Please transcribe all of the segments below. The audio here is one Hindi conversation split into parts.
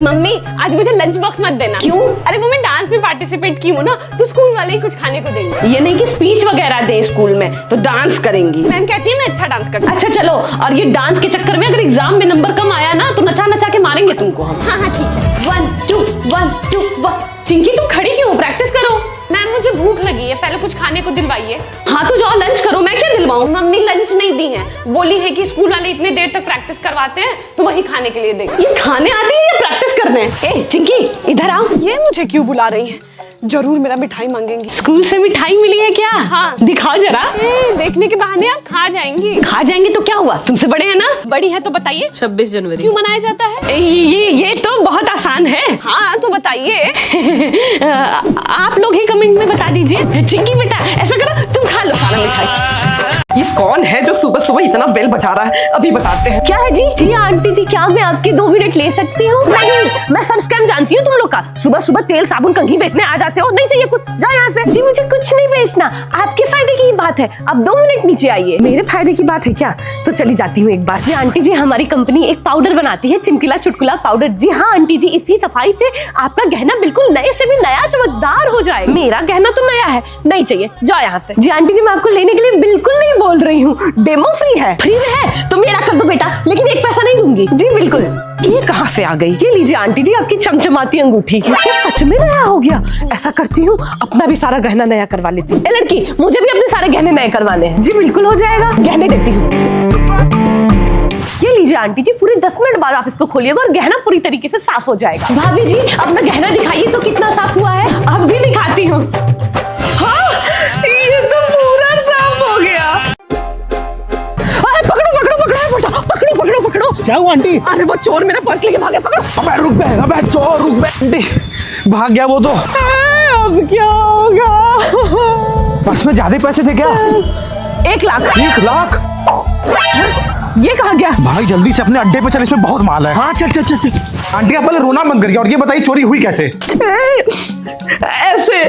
मम्मी आज मुझे लंच बॉक्स मत देना। क्यों? अरे वो मैं डांस में पार्टिसिपेट की हूँ ना, तो स्कूल वाले ही कुछ खाने को देंगे। ये नहीं कि स्पीच वगैरह दे स्कूल में, तो डांस करेंगी। मैम कहती है मैं अच्छा डांस करती हूँ। अच्छा चलो, और ये डांस के चक्कर में अगर एग्जाम में नंबर कम आया ना तो नचा नचा के मारेंगे तुमको हम। हाँ हाँ ठीक है। 1 2 1 2 1। चिंकी तुम खड़ी क्यों? प्रैक्टिस करो। मैम मुझे भूख लगी है, पहले कुछ खाने को दिलवाइए। हाँ तो जाओ लंच करो, मैं क्या दिलवाऊं? मम्मी लंच नहीं दी है, बोली है कि स्कूल वाले इतने देर तक प्रैक्टिस करवाते हैं तो वही खाने के लिए देंगे। ये खाने आती है या प्रैक्टिस करने? ए चिंकी इधर आओ। ये मुझे क्यों बुला रही है? जरूर मेरा मिठाई मांगेंगी। स्कूल से मिठाई मिली है क्या? हाँ। दिखाओ जरा। देखने के बहाने आप खा जाएंगी। खा जाएंगे तो क्या हुआ, तुमसे बड़े हैं ना। बड़ी है तो बताइए। 26 जनवरी क्यों मनाया जाता है? ये तो बहुत आसान है। हाँ तो बताइए। आप लोग ही कमेंट में बता दीजिए। चिंकी बेटा ऐसा करो, तुम खा लो सारा मिठाई। ये कौन है जो सुबह सुबह इतना बेल बजा रहा है? अभी बताते हैं। क्या है जी? जी आंटी जी, क्या मैं आपके 2 मिनट ले सकती हूँ? नहीं, मैं सब स्कैम जानती हूँ तुम लोग का। सुबह सुबह तेल साबुन कंघी बेचने आ जाते हो। नहीं चाहिए कुछ, जाओ यहाँ से। जी मुझे कुछ नहीं बेचना, आपके फायदे की बात है। अब 2 मिनट नीचे आइए। मेरे फायदे की बात है क्या? तो चली जाती हूँ एक बार। जी आंटी जी, हमारी कंपनी एक पाउडर बनाती है, चिमकिला चुटकुला पाउडर। जी हाँ आंटी जी, इसी सफाई से आपका गहना बिल्कुल नए से भी नया चमकदार हो जाए। मेरा गहना तो नया है, नहीं चाहिए, जाओ यहाँ से। जी आंटी जी, मैं आपको लेने के लिए बिल्कुल नहीं बोल रही हूँ, डेमो फ्री है। फ्री में है तो मेरा कर दो बेटा, लेकिन 1 पैसा नहीं दूंगी। जी बिल्कुल। ये कहाँ से आ गई? ये लीजिए आंटी जी, आपकी चमचमाती अंगूठी। ये सच में नया हो गया। ऐसा करती हूँ, अपना भी सारा गहना नया करवा लेती हूँ। लड़की, मुझे भी अपने सारे गहने नए करवाने हैं। जी बिल्कुल हो जाएगा, गहने देती हूँ। ये लीजिए आंटी जी, पूरे 10 मिनट बाद आप इसको खोलिएगा और गहना पूरी तरीके से साफ हो जाएगा। भाभी जी अपना गहना दिखाइए तो कितना साफ हुआ है। अब भी दिखाती हूँ। हाँ, ये तो पूरा साफ हो गया। पकड़ो। क्या हुआ आंटी? अरे वो चोर मेरा पर्स लेके भागे, पकड़ो। अबे रुक बे, अबे चोर रुक बे। आंटी भाग गया वो तो। अब क्या होगा? पर्स में ज्यादा पैसे थे क्या? 1 लाख। 1 लाख? ये कहाँ गया? भाई जल्दी से अपने अड्डे पे चल, इसमें बहुत माल है। हाँ चल। आंटी आप पहले रोना बंद करिए और ये बताइए चोरी हुई कैसे? ऐसे।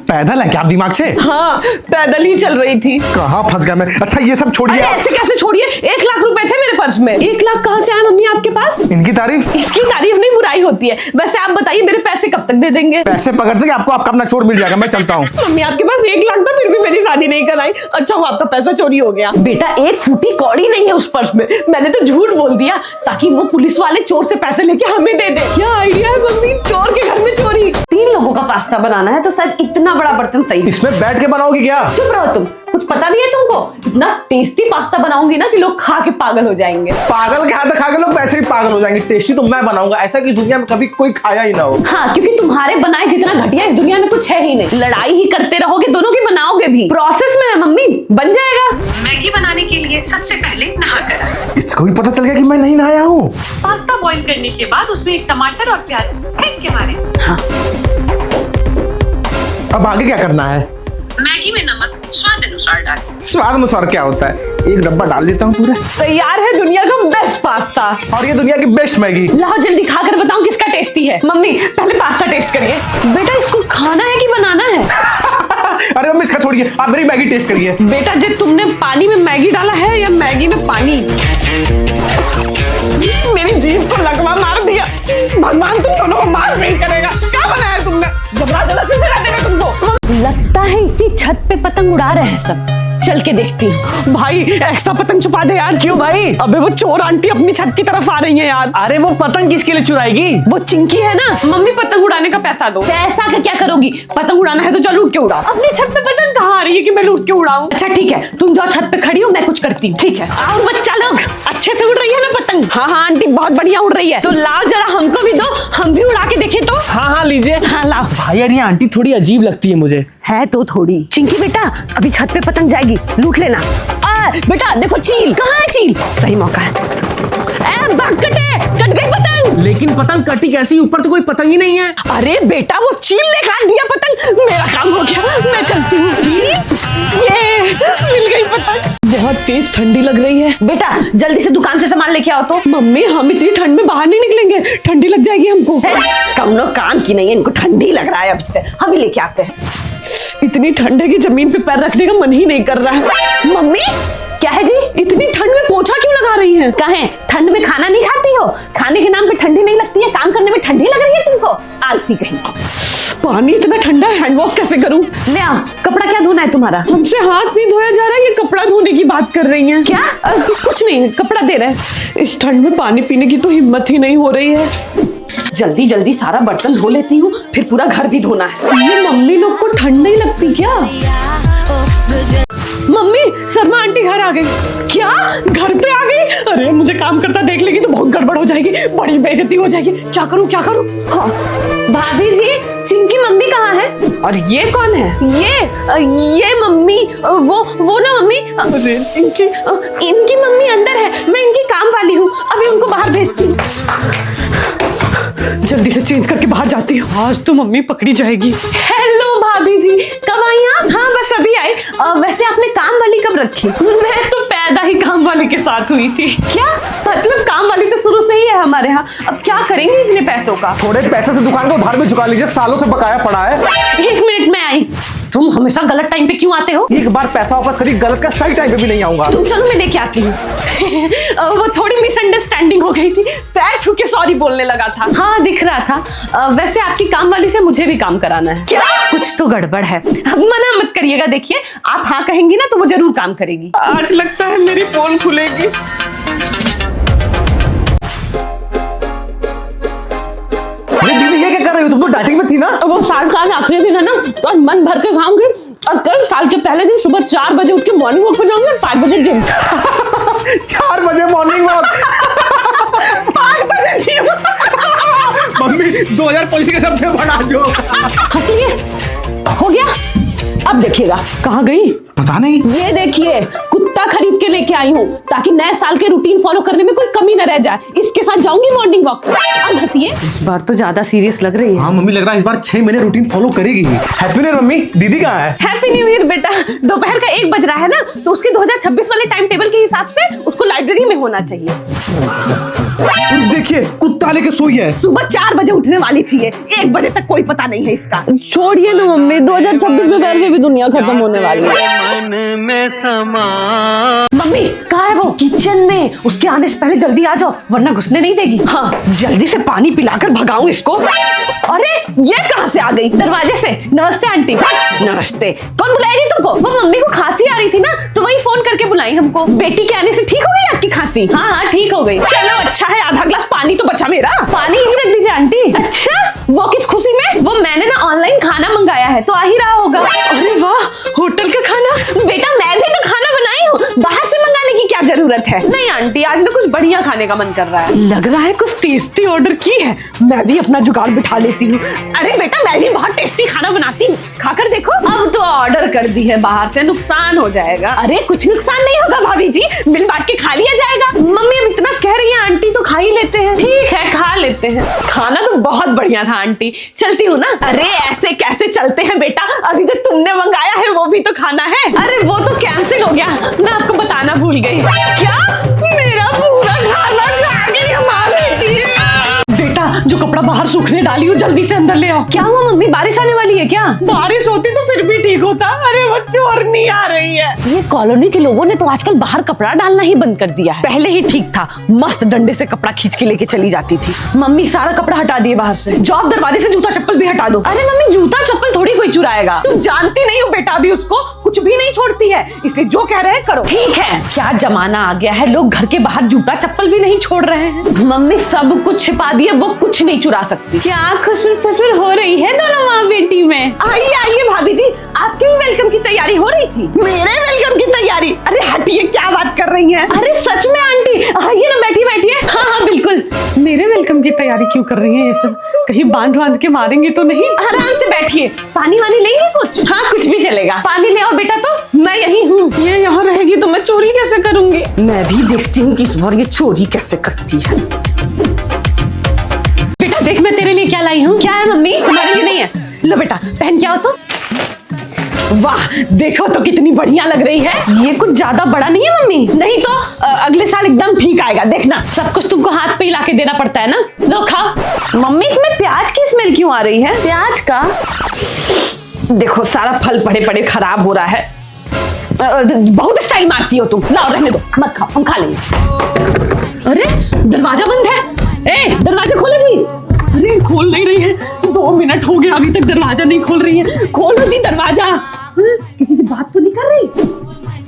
पैदल है क्या आप दिमाग से? हाँ पैदल ही चल रही थी। कहाँ फंस गया मैं? अच्छा ये सब छोड़िए। ऐसे कैसे छोड़िए? 1 लाख रुपए थे मेरे पर्स में। 1 लाख कहाँ से आया मम्मी आपके पास? इनकी तारीफ? इसकी तारीफ नहीं, बुराई होती है। वैसे आप बताइए मेरे पैसे कब तक दे देंगे? पैसे पकड़ते आपको आपका अपना चोर मिल जाएगा। मैं चलता हूँ। मम्मी आपके पास 1 लाख था, फिर भी मेरी शादी नहीं कराई। अच्छा हुआ आपका पैसा चोरी हो गया। बेटा 1 फूटी कौड़ी नहीं है उस पर्स में। मैंने तो झूठ बोल दिया ताकि वो पुलिस वाले चोर से पैसे लेके हमें दे दे। क्या आइडिया है मम्मी, चोर के घर में चोरी। 3 लोगों का पास्ता बनाना है तो शायद इतना बड़ा बर्तन सही। इसमें बैठ के बनाओगी क्या? चुप रहो तुम, कुछ पता नहीं है तुमको। इतना टेस्टी पास्ता बनाऊंगी ना कि लोग खा के पागल हो जाएंगे। पागल के हाथ खा के लोग वैसे ही पागल हो जाएंगे। टेस्टी तो मैं बनाऊंगा, ऐसा कि इस दुनिया में कभी कोई खाया ही ना हो। हाँ, क्योंकि तुम्हारे बनाए जितना घटिया इस दुनिया में कुछ है ही नहीं। लड़ाई ही करते रहोगे, दोनों की बनाओगे भी। प्रोसेस में है मम्मी, बन जाएगा। मैगी बनाने के लिए सबसे पहले नहाकर इसको भी पता चल गया कि मैं नहीं नहाया हूँ। पास्ता बॉईल करने के बाद उसमें 1 टमाटर और प्याज फेंक के मारें। हाँ। अब आगे क्या करना है? मैगी में नमक स्वाद अनुसार डालें। स्वाद अनुसार क्या होता है? 1 डब्बा डाल देता हूँ पूरा। तैयार है दुनिया का बेस्ट पास्ता और ये दुनिया की बेस्ट मैगी। लाओ जल्दी खाकर बताऊं किसका टेस्टी है। मम्मी पहले पास्ता टेस्ट करिए। बेटा इसको खाना है कि बनाना है? अरे मम्मी इसका छोड़िए, आप मेरी मैगी टेस्ट करिए। बेटा जो तुमने पानी में मैगी डाला है या मैगी में पानी? मेरी जीभ को लकवा मार दिया। भगवान तुम दोनों को मार नहीं करेगा। क्या बनाया तुमने? जबरदस्ती से सिखा देगा तुमको। लगता है इसी छत पे पतंग उड़ा रहे हैं सब। चल के देखती हूँ। भाई एक्स्ट्रा पतंग छुपा दे यार। क्यों भाई? अबे वो चोर आंटी अपनी छत की तरफ आ रही है यार। अरे वो पतंग किसके लिए चुराएगी? वो चिंकी है ना। मम्मी पतंग उड़ाने का पैसा दो। पैसा का क्या करोगी? पतंग उड़ाना है तो चल लूट के उड़ाओ। अपनी छत पे पतंग कहाँ आ रही है कि मैं लूट के उड़ाऊं? अच्छा ठीक है, तुम जाओ छत पे खड़ी हो, मैं कुछ करती हूँ। ठीक है आओ बच्चा लोग, अच्छे से उड़ रही है ना पतंग? हाँ आंटी बहुत बढ़िया उड़ रही है। तो लाओ जरा हमको भी दो, हम भी उड़ा के देखे तो। हाँ लीजिए। हाँ लाओ। भाई यार ये आंटी थोड़ी अजीब लगती है मुझे। है तो थोड़ी। चिंकी बेटा अभी छत पे पतंग जाएगी, लूट लेना। बेटा देखो चील, कहाँ है चील? सही मौका है। कट गई पतंग। लेकिन पतंग कटी कैसी? ऊपर तो कोई पतंग ही नहीं है। अरे बेटा वो चील ने काट दिया पतंग। मेरा काम हो गया, मैं चलती हूँ। ये मिल गई पतंग। बहुत तेज ठंडी लग रही है। बेटा जल्दी से दुकान से सामान लेके आओ तो। मम्मी हम इतनी ठंड में बाहर नहीं निकलेंगे, ठंडी लग जाएगी हमको। कमनो काम की नहीं है, इनको ठंडी लग रहा है। अभी से हम ही लेके आते हैं। इतनी ठंड है कि जमीन पे पैर रखने का मन ही नहीं कर रहा है। मम्मी क्या है जी? इतनी ठंड में पोछा क्यों लगा रही है? कहें ठंड में खाना नहीं खाती हो? खाने के नाम पे ठंडी नहीं लगती है, काम करने में ठंडी लग रही है तुमको? आलसी कहीं। पानी इतना ठंडा है, हैंड वॉश कैसे करूं? ले आओ, कपड़ा क्या धोना है तुम्हारा? हमसे हाथ नहीं धोया जा रहा है, ये कपड़ा धोने की बात कर रही हैं। क्या? कुछ नहीं, कपड़ा दे रहे हैं। इस ठंड में पानी पीने की तो हिम्मत ही नहीं हो रही है। जल्दी जल्दी सारा बर्तन धो लेती हूँ, फिर पूरा घर भी धोना है। ये मम्मी लोग को ठंड नहीं लगती क्या? मम्मी, शर्मा आंटी घर आ गई। क्या? घर पे आ गई? अरे मुझे काम करता देख लेगी तो बहुत गड़बड़ हो जाएगी, बड़ी बेइज्जती हो जाएगी। क्या करूं क्या करूं? हाँ, भाभी जी, चिंकी मम्मी कहाँ है? और ये कौन है? ये मम्मी, वो ना मम्मी, अरे चिंकी, इनकी मम्मी अंदर है, मैं इनकी काम वाली हूँ, अभी उनको बाहर भेजती हूँ। जल्दी से चेंज करके बाहर जाती हूँ, आज तो मम्मी पकड़ी जाएगी। हेलो भाभी जी, कब आई आप? हाँ बस अभी आई। वैसे आपने काम वाली कब रखी? मैं तो पैदा ही काम वाली के साथ हुई थी। क्या मतलब काम वाली तो शुरू से ही है हमारे यहाँ, अब क्या करेंगे इतने पैसों का? थोड़े पैसे से दुकान को उधार में चुका लीजिए, सालों से बकाया पड़ा है। 1 मिनट में आई। तुम हमेशा गलत टाइम पे क्यों आते हो? एक बार पैसा वापस करी, गलत का सही टाइम पे भी नहीं आऊंगा। तुम चलो मैं लेके आती हूँ। वो थोड़ी मिसअंडरस्टैंडिंग हो गई थी, पैर छू के सॉरी बोलने लगा था। हाँ दिख रहा था। वैसे आपकी काम वाली से मुझे भी काम कराना है। क्या? कुछ तो गड़बड़ है, अब मना मत करिएगा। देखिए आप हाँ कहेंगी ना तो वो जरूर काम करेगी। आज लगता है मेरी पोल खुलेगी। अरे दीदी ये क्या कर रही हो? तुम तो डाइटिंग में थी ना? वो साल का आखिरी दिन है ना, तो आज मन भर के खाऊंगी। और कल साल के पहले दिन सुबह 4 बजे उठ के मॉर्निंग वॉक पे जाऊंगी और 5 बजे जिम। 4 बजे मॉर्निंग वॉक, 5 बजे जिम। मम्मी 2000 पॉलिसी के सबसे बना दो। हंसिए, हो गया। अब देखिएगा। कहाँ गई? पता नहीं। ये देखिए, कुत्ता खरीद के लेके आई हूँ ताकि नए साल के रूटीन फॉलो करने में कोई कमी न रह जाए। इसके साथ जाऊंगी मॉर्निंग वॉक पे। अब हंसिए। इस बार तो ज्यादा सीरियस लग रही है। हाँ मम्मी, लग रहा है इस बार 6 महीने रूटीन फॉलो करेगी। Happy new year mummy. दीदी कहाँ है? हैप्पी न्यू ईयर बेटा। दोपहर का 1 बज रहा है ना, तो उसके 2026 वाले टाइम टेबल के हिसाब से उसको लाइब्रेरी में होना चाहिए। देखिए कुत्ता लेके सोई है। सुबह 4 बजे उठने वाली थी ये, 1 बजे तक कोई पता नहीं है इसका। छोड़िए ना मम्मी, 2026 में वैसे भी दुनिया खत्म होने वाली है। मम्मी कहाँ है वो? किचन में। उसके आने से पहले जल्दी आ जाओ वरना घुसने नहीं देगी। हाँ, जल्दी से पानी पिलाकर भगाऊं इसको। अरे ये कहाँ से आ गई? दरवाजे से। नमस्ते आंटी। नमस्ते। कौन बुलाएगी तुमको? वो मम्मी को खांसी आ रही थी ना, तो वही फोन करके बुलाई हमको। बेटी के आने से ठीक हो गई आपकी खांसी? हाँ हाँ ठीक हो गई। चलो अच्छा है, आधा ग्लास पानी तो बचा मेरा। पानी ही रख दीजिए आंटी। अच्छा, वो किस खुशी में? वो मैंने ना ऑनलाइन खाना मंगाया है तो आ ही रहा होगा। अरे वाह, होटल का खाना। बेटा मैं भी तो खाना बनाई हूँ, बाहर से मंगाने की क्या जरूरत है? नहीं आंटी, आज ना कुछ बढ़िया खाने का मन कर रहा है। लग रहा है कुछ टेस्टी ऑर्डर की है, मैं भी अपना जुगाड़ बिठा लेती हूँ। अरे बेटा मैं भी बहुत टेस्टी खाना बनाती हूँ, खाकर देखो। अब तो ऑर्डर कर दी है बाहर से, नुकसान हो जाएगा। अरे कुछ नुकसान नहीं होगा भाभी जी, मिल बांट के खा लिया जाएगा। मम्मी अब इतना कह रही है आंटी तो खा ही लेते हैं। ठीक है खा लेते हैं। खाना तो बहुत बढ़िया था आंटी, चलती हूँ ना। अरे ऐसे कैसे चलते हैं बेटा, अभी जो तुमने मंगाया है वो भी तो खाना है। अरे वो तो कैंसिल हो गया, मैं आपको बताना भूल गई। क्या? मेरा पूरा खाना खा गई हमारी। बेटा जो कपड़ा बाहर सूखने डाली हो जल्दी से अंदर ले आओ। क्या हुआ मम्मी, बारिश आने वाली है क्या? बारिश होती तो फिर भी ठीक होता। अरे वो चोरनी आ रही है। ये कॉलोनी के लोगों ने तो आजकल बाहर कपड़ा डालना ही बंद कर दिया है। पहले ही ठीक था, मस्त डंडे से कपड़ा खींच के लेके चली जाती थी। मम्मी सारा कपड़ा हटा दिए बाहर से, जॉब दरवाजे से जूता चप्पल भी हटा दो। अरे मम्मी जूता चप्पल थोड़ी कोई चुराएगा। तुम जानती नहीं हो बेटा, अभी उसको कुछ भी नहीं छोड़ती है, इसलिए जो कह रहे हैं करो। ठीक है, क्या जमाना आ गया है, लोग घर के बाहर जूता चप्पल भी नहीं छोड़ रहे हैं। मम्मी सब कुछ छिपा दिए, वो कुछ नहीं चुरा सकती। क्या खुसर फुसर हो रही है दोनों माँ बेटी में। आइए आइए भाभी जी, आपके ही वेलकम की तैयारी हो रही थी। मेरे वेलकम की तैयारी? अरे हटिए, क्या बात कर रही हैं? अरे सच में आंटी, आइए ना, बैठिए बैठिए। हाँ हाँ बिल्कुल। मेरे वेलकम की तैयारी क्यों कर रही है ये सब? कहीं बांध के मारेंगे तो नहीं? आराम से बैठिए। पानी वानी लेंगे कुछ? हाँ कुछ भी चलेगा। पानी ले आओ बेटा, तो मैं यही हूँ। ये यहाँ रहेगी तो मैं चोरी कैसे करूंगी? मैं भी देखती हूँ कि इस बार ये चोरी कैसे करती है। बेटा देख मैं तेरे लिए क्या लाई हूँ। क्या है मम्मी? तुम्हारे लिए नहीं है, लो बेटा पहन के आओ तो। वाह देखो तो कितनी बढ़िया लग रही है। ये कुछ ज्यादा बड़ा नहीं है मम्मी? नहीं तो अगले साल एकदम ठीक आएगा, देखना। सब कुछ तुमको हाथ पे ही लाके देना पड़ता है ना। लो खाओ। मम्मी इसमें प्याज की स्मेल क्यों आ रही है? प्याज का? देखो सारा फल पड़े पड़े खराब हो रहा है। बहुत स्टाइल मारती हो तुम। लाओ रहने दो, मत खाओ, हम खा लेंगे। अरे दरवाजा बंद है। ए दरवाजा खोलो जी। अरे खोल नहीं रही है, 2 मिनट हो गए अभी तक दरवाजा नहीं खोल रही है। खोलो जी दरवाजा। किसी से बात तो नहीं कर रही?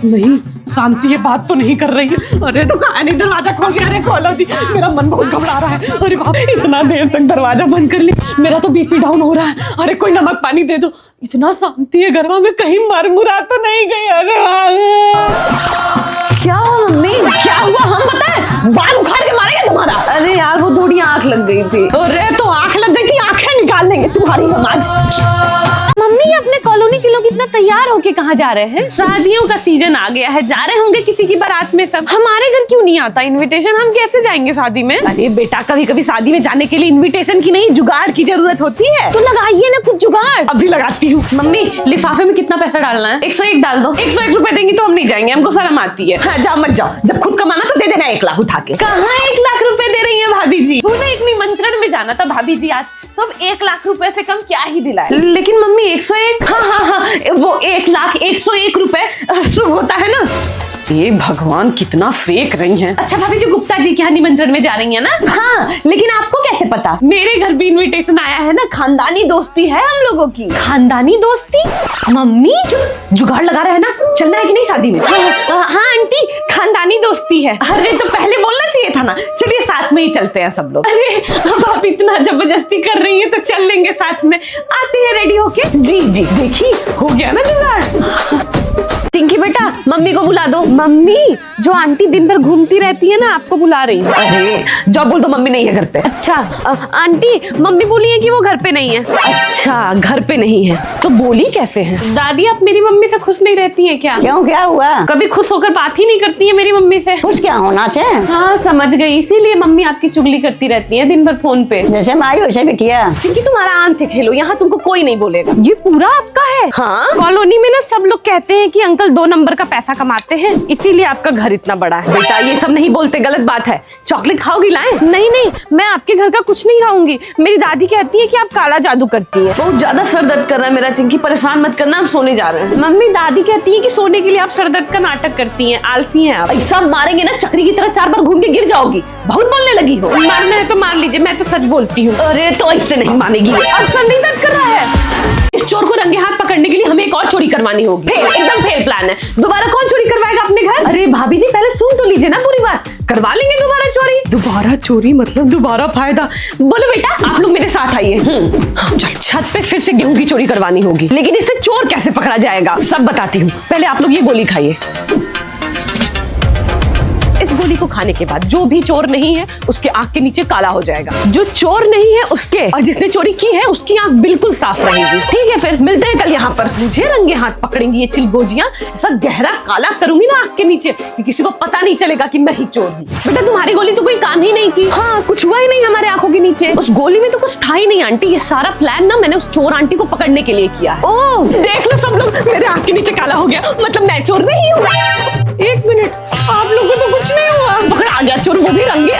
नहीं, शांति ये बात तो नहीं कर रही है। अरे तो कहा नहीं, दरवाजा खोल के। अरे खोलो जी, मेरा मन बहुत घबरा रहा है। अरे बाप, इतना देर तक दरवाजा बंद कर ली, मेरा तो बीपी डाउन हो रहा है। अरे कोई नमक पानी दे दो। इतना शांति है घर में, कहीं मर मुरा तो नहीं गई? अरे क्या मम्मी, क्या हुआ हम बताएं? बाल उखाड़ के मारेंगे तुम्हारा। अरे यार वो थोड़ी आंख लग गई थी। अरे तो आंख लग गई थी, आंखें निकाल लेंगे तुम्हारी हम आज। मम्मी अपने कॉलोनी के लोग इतना तैयार होके कहाँ जा रहे हैं? शादियों का सीजन आ गया है, जा रहे होंगे किसी की बारात में सब। हमारे घर क्यों नहीं आता इनविटेशन? हम कैसे जाएंगे शादी में? अरे बेटा, कभी कभी शादी में जाने के लिए इनविटेशन की नहीं, जुगाड़ की जरूरत होती है। तो लगाइए ना कुछ जुगाड़। अभी लगाती हूँ। मम्मी लिफाफे में कितना पैसा डालना है? 101 डाल दो। 101 रुपए देंगी तो हम नहीं जाएंगे, हमको शर्म आती है। हाँ जाओ, मत जाओ, जब खुद कमाना तो दे देना 1 लाख उठा के। कहाँ 1 लाख रुपए दे रही है भाभी जी? उन्हें एक निमंत्रण में जाना था भाभी जी आज, तो अब 1 लाख रुपए से कम क्या ही दिलाए। लेकिन मम्मी 101, हाँ, वो 1 लाख 101 रुपए शुभ होता है ना। ये भगवान, कितना फेक रही हैं। अच्छा भाभी जी, गुप्ता जी के यहाँ निमंत्रण में जा रही है ना? हाँ, लेकिन आपको कैसे पता? मेरे घर भी इनविटेशन आया है ना, खानदानी दोस्ती है हम लोगों की। खानदानी दोस्ती? मम्मी जुगाड़ लगा रहे हैं ना, चलना है कि नहीं शादी में? हाँ आंटी, खानदानी दोस्ती है। अरे तो पहले बोलना चाहिए था ना। चलिए साथ में ही चलते हैं सब लोग। अरे अब आप इतना जबरदस्ती कर रही हैं तो चल लेंगे साथ में। आते हैं रेडी होके। जी जी, देखिए हो गया ना जुगाड़। टिंकी बेटा, मम्मी को बुला दो। मम्मी, जो आंटी दिन भर घूमती रहती है ना, आपको बुला रही है। अरे जाओ बोल दो मम्मी नहीं है घर पे। अच्छा आंटी, मम्मी बोली है कि वो घर पे नहीं है। अच्छा घर पे नहीं है, तो बोली कैसे है? दादी, आप मेरी मम्मी से खुश नहीं रहती हैं क्या? क्यों, क्या हुआ? कभी खुश होकर बात ही नहीं करती है मेरी मम्मी से। खुश क्या होना चाहिए? हाँ समझ गई, इसीलिए मम्मी आपकी चुगली करती रहती है दिन भर फोन पे। जैसे माई वैसे भी किया। क्योंकि तुम आराम से खेलो, यहाँ तुमको कोई नहीं बोलेगा। ये पूरा आपका है? हाँ, कॉलोनी में ना सब लोग कहते हैं कि अंकल 2 नंबर का पैसा कमाते हैं, इसीलिए आपका घर इतना बड़ा है। बेटा ये सब नहीं बोलते, गलत बात है। चॉकलेट खाओगी? लाएं? नहीं नहीं, मैं आपके घर का कुछ नहीं खाऊंगी। मेरी दादी कहती है कि आप काला जादू करती है। बहुत ज्यादा सर दर्द कर रहा है मेरा चिंकी, परेशान मत करना, हम सोने जा रहे हैं। मम्मी दादी कहती है कि सोने के लिए आप सर दर्द का नाटक करती हैं, आलसी हैं आप। ऐसा मारेंगे ना चक्री की तरह 4 बार घूम के गिर जाओगी। बहुत बोलने लगी हो। मारना है तो मार लीजिए, मैं तो सच बोलती हूँ। अरे तो ऐसे नहीं मानेगी। अब सर नहीं दर्द कर रहा है। इस चोर को रंगे हाथ पकड़ने के लिए हमें एक और चोरी करवानी होगी। एकदम फेल प्लान है। दोबारा कौन चोरी करवाएगा अपने घर? अरे भाभी जी पहले सुन तो लीजिए ना पूरी बात। करवा लेंगे दोबारा चोरी। दोबारा चोरी मतलब दोबारा फायदा। बोलो बेटा, आप लोग मेरे साथ आइए। चल, छत पे फिर से गेहूं की चोरी करवानी होगी, लेकिन इससे चोर कैसे पकड़ा जाएगा सब बताती हूँ। पहले आप लोग ये गोली खाइए। इस गोली को खाने के बाद जो भी चोर नहीं है उसके आंख के नीचे काला हो जाएगा, जो चोर नहीं है उसके, और जिसने चोरी की है उसकी आंख बिल्कुल साफ रहेगी। ठीक है, फिर मिलते हैं कल यहाँ पर। मुझे रंगे हाथ पकड़ेंगी ये चिलगोजियां, ऐसा गहरा काला करूंगी ना आंख के नीचे कि किसी को पता नहीं चलेगा कि मैं ही चोर हूँ। बेटा तुम्हारी गोली तो कोई काम ही नहीं की। हाँ, कुछ हुआ ही नहीं हमारे आंखों के नीचे। उस गोली में तो कुछ था ही नहीं आंटी। ये सारा प्लान ना मैंने उस चोर आंटी को पकड़ने के लिए किया है। ओह देख लो सब लोग, मेरे आंख के नीचे काला हो गया, मतलब मैं चोर नहीं हूँ। 1 मिनट, आप लोगों को तो कुछ नहीं हुआ। पकड़ा गया चोर, वो भी रंगे